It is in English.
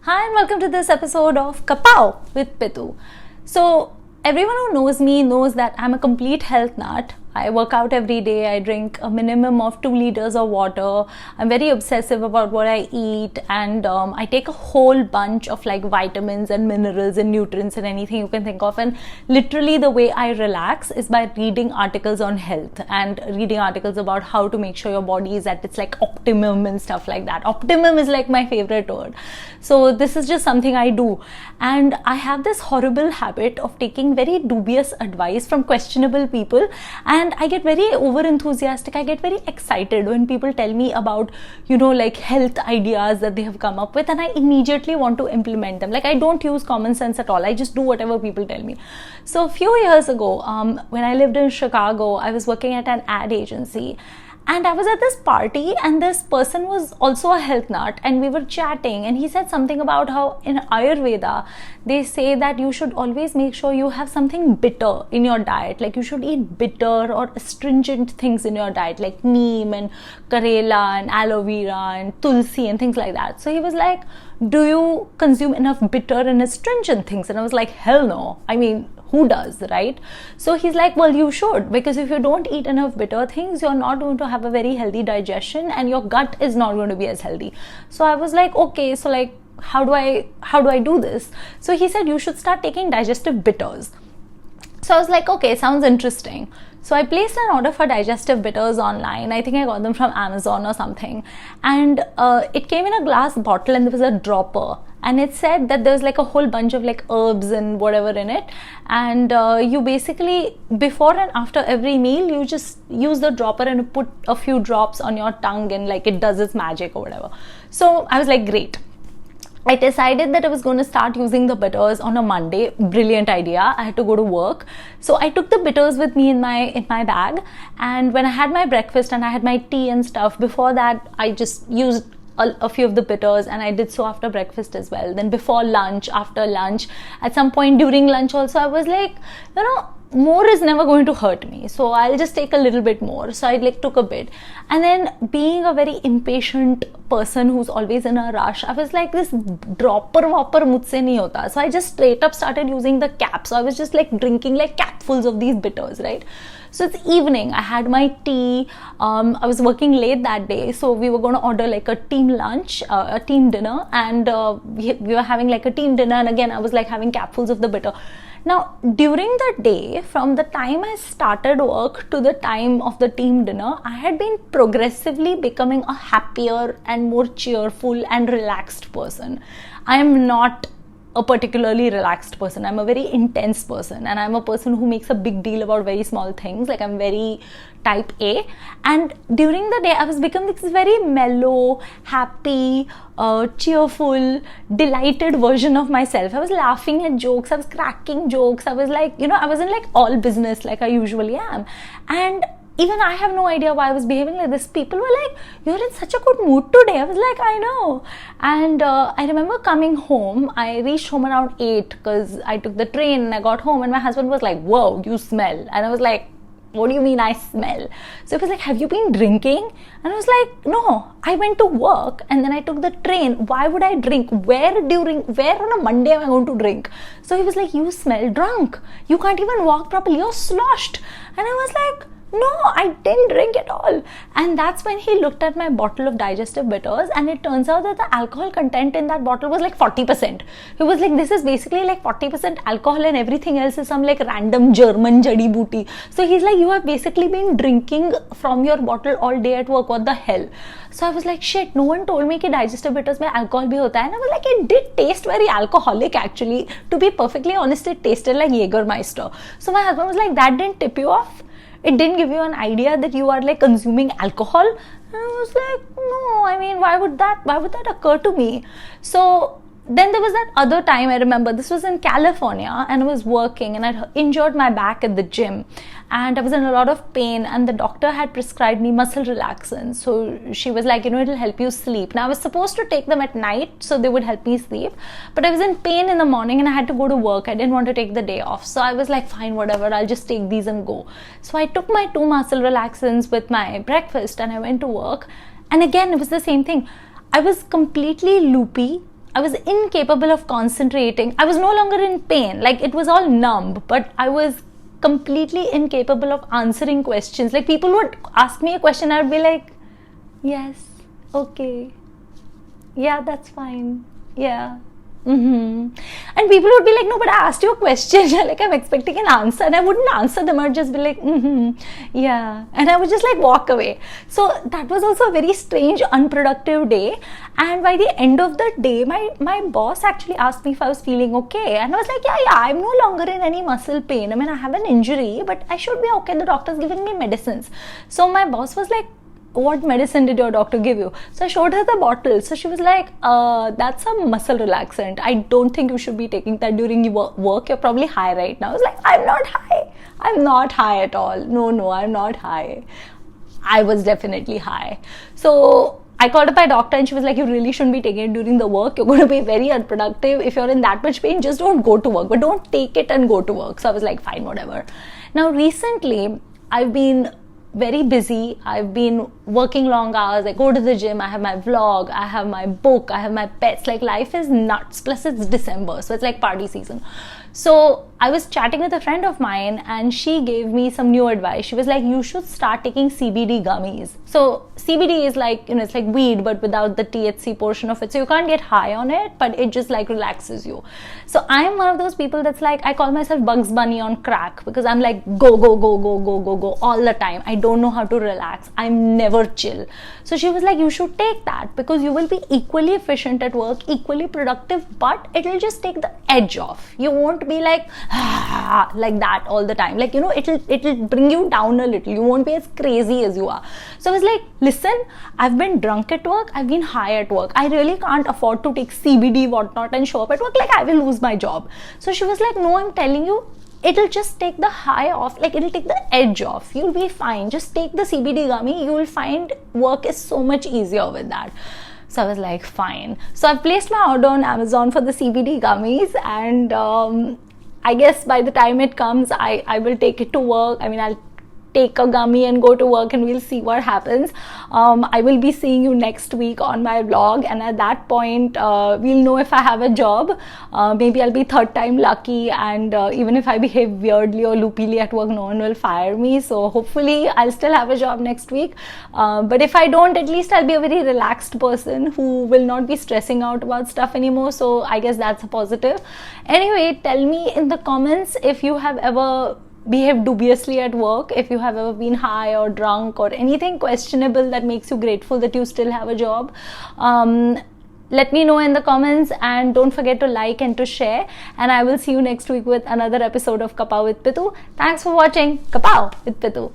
Hi and welcome to this episode of Kapow with Pitu. So, everyone who knows me knows that I'm a complete health nut. I work out every day. I drink a minimum of 2 liters of water. I'm very obsessive about what I eat, and I take a whole bunch of like vitamins and minerals and nutrients and anything you can think of. And literally, the way I relax is by reading articles on health and reading articles about how to make sure your body is at its like optimum and stuff like that. Optimum is like my favorite word. So this is just something I do, and I have this horrible habit of taking very dubious advice from questionable people, and I get very over enthusiastic. I get very excited when people tell me about, like health ideas that they have come up with, and I immediately want to implement them. Like, I don't use common sense at all. I just do whatever people tell me. So a few years ago, when I lived in Chicago, I was working at an ad agency. And I was at this party, and this person was also a health nut, and we were chatting, and he said something about how in Ayurveda they say that you should always make sure you have something bitter in your diet. Like, you should eat bitter or astringent things in your diet, like neem and karela and aloe vera and tulsi and things like that. So he was like, do you consume enough bitter and astringent things? And I was like, hell no. I mean, who does, right? So he's like, well, you should, because if you don't eat enough bitter things, you're not going to have a very healthy digestion, and your gut is not going to be as healthy. So I was like, okay, so like, how do I do this? So he said, you should start taking digestive bitters. So I was like, okay, sounds interesting. So I placed an order for digestive bitters online. I think I got them from Amazon or something. And it came in a glass bottle, and there was a dropper. And it said that there's like a whole bunch of like herbs and whatever in it. And you basically, before and after every meal, you just use the dropper and put a few drops on your tongue, and like it does its magic or whatever. So I was like, great. I decided that I was going to start using the bitters on a Monday. Brilliant idea. I had to go to work. So I took the bitters with me in my bag. And when I had my breakfast and I had my tea and stuff, before that, I just used a few of the bitters, and I did so after breakfast as well. Then before lunch, after lunch, at some point during lunch also, I was like, more is never going to hurt me, so I'll just take a little bit more. So I like took a bit, and then being a very impatient person who's always in a rush, I was like, this dropper whopper mujhse nahi hota. So I just straight up started using the cap. So I was just like drinking like capfuls of these bitters, right? So it's evening, I had my tea, I was working late that day, so we were going to order like a team lunch, a team dinner, and we were having like a team dinner, and again I was like having capfuls of the bitter. Now, during the day, from the time I started work to the time of the team dinner, I had been progressively becoming a happier and more cheerful and relaxed person. I am not a particularly relaxed person. I'm a very intense person, and I'm a person who makes a big deal about very small things. Like, I'm very type A, and during the day I was becoming this very mellow, happy, cheerful, delighted version of myself. I was laughing at jokes, I was cracking jokes, I was like, I wasn't like all business like I usually am. And even I have no idea why I was behaving like this. People were like, you're in such a good mood today. I was like, I know. And I remember coming home. I reached home around 8 because I took the train, and I got home, and my husband was like, whoa, you smell. And I was like, what do you mean I smell? So he was like, have you been drinking? And I was like, no, I went to work and then I took the train. Why would I drink? Where on a Monday am I going to drink? So he was like, you smell drunk. You can't even walk properly. You're sloshed. And I was like, no, I didn't drink at all. And that's when he looked at my bottle of digestive bitters, and it turns out that the alcohol content in that bottle was like 40%. He was like, this is basically like 40% alcohol, and everything else is some like random German jadi booty. So he's like, you have basically been drinking from your bottle all day at work. What the hell? So I was like, shit, no one told me that digestive bitters mein alcohol bhi hota hai. And I was like, it did taste very alcoholic actually. To be perfectly honest, it tasted like Jägermeister. So my husband was like, that didn't tip you off? It didn't give you an idea that you are like consuming alcohol? And I was like, no, I mean, why would that occur to me? So then there was that other time, I remember, this was in California, and I was working, and I injured my back at the gym, and I was in a lot of pain, and the doctor had prescribed me muscle relaxants. So she was like, it'll help you sleep. Now I was supposed to take them at night so they would help me sleep, but I was in pain in the morning and I had to go to work. I didn't want to take the day off, so I was like, fine, whatever, I'll just take these and go. So I took my 2 muscle relaxants with my breakfast and I went to work, and again it was the same thing. I was completely loopy. I was incapable of concentrating. I was no longer in pain. Like, it was all numb, but I was completely incapable of answering questions. Like, people would ask me a question, I would be like, yes, okay, yeah, that's fine, yeah. And people would be like, no, but I asked you a question. Like, I'm expecting an answer, and I wouldn't answer them. I'd just be like, yeah. And I would just like walk away. So that was also a very strange, unproductive day. And by the end of the day, my boss actually asked me if I was feeling okay. And I was like, yeah, I'm no longer in any muscle pain. I mean, I have an injury, but I should be okay. The doctor's giving me medicines. So my boss was like, what medicine did your doctor give you? So I showed her the bottle. So she was like, that's a muscle relaxant. I don't think you should be taking that during your work. You're probably high right now. I was like, I'm not high. I'm not high at all. No, I'm not high. I was definitely high. So I called up my doctor and she was like, you really shouldn't be taking it during the work. You're going to be very unproductive. If you're in that much pain, just don't go to work. But don't take it and go to work. So I was like, fine, whatever. Now recently, I've been very busy. I've been working long hours. I go to the gym. I have my vlog. I have my book. I have my pets. Like, life is nuts. Plus it's December, so it's like party season. So I was chatting with a friend of mine and she gave me some new advice. She was like, you should start taking CBD gummies. So CBD is like, it's like weed but without the THC portion of it. So you can't get high on it, but it just like relaxes you. So I'm one of those people that's like, I call myself Bugs Bunny on crack, because I'm like go all the time. I don't know how to relax. I'm never chill. So she was like, you should take that because you will be equally efficient at work, equally productive, but it'll just take the edge off. You won't be like that all the time. Like, it'll bring you down a little. You won't be as crazy as you are. So I was like, listen, I've been drunk at work, I've been high at work. I really can't afford to take CBD whatnot and show up at work. Like, I will lose my job. So she was like, no, I'm telling you, it'll just take the high off. Like, it'll take the edge off. You'll be fine. Just take the CBD gummy. You will find work is so much easier with that. So I was like, fine. So I've placed my order on Amazon for the CBD gummies, and I guess by the time it comes, I will take it to work. I mean, I'll take a gummy and go to work and we'll see what happens. I will be seeing you next week on my vlog, and at that point we'll know if I have a job. Maybe I'll be third time lucky, and even if I behave weirdly or loopily at work, no one will fire me. So hopefully I'll still have a job next week, but if I don't, at least I'll be a very relaxed person who will not be stressing out about stuff anymore. So I guess that's a positive. Anyway, tell me in the comments if you have ever behaved dubiously at work, if you have ever been high or drunk or anything questionable that makes you grateful that you still have a job. Let me know in the comments, and don't forget to like and to share, and I will see you next week with another episode of Kapow with Pitu. Thanks for watching. Kapow with Pitu.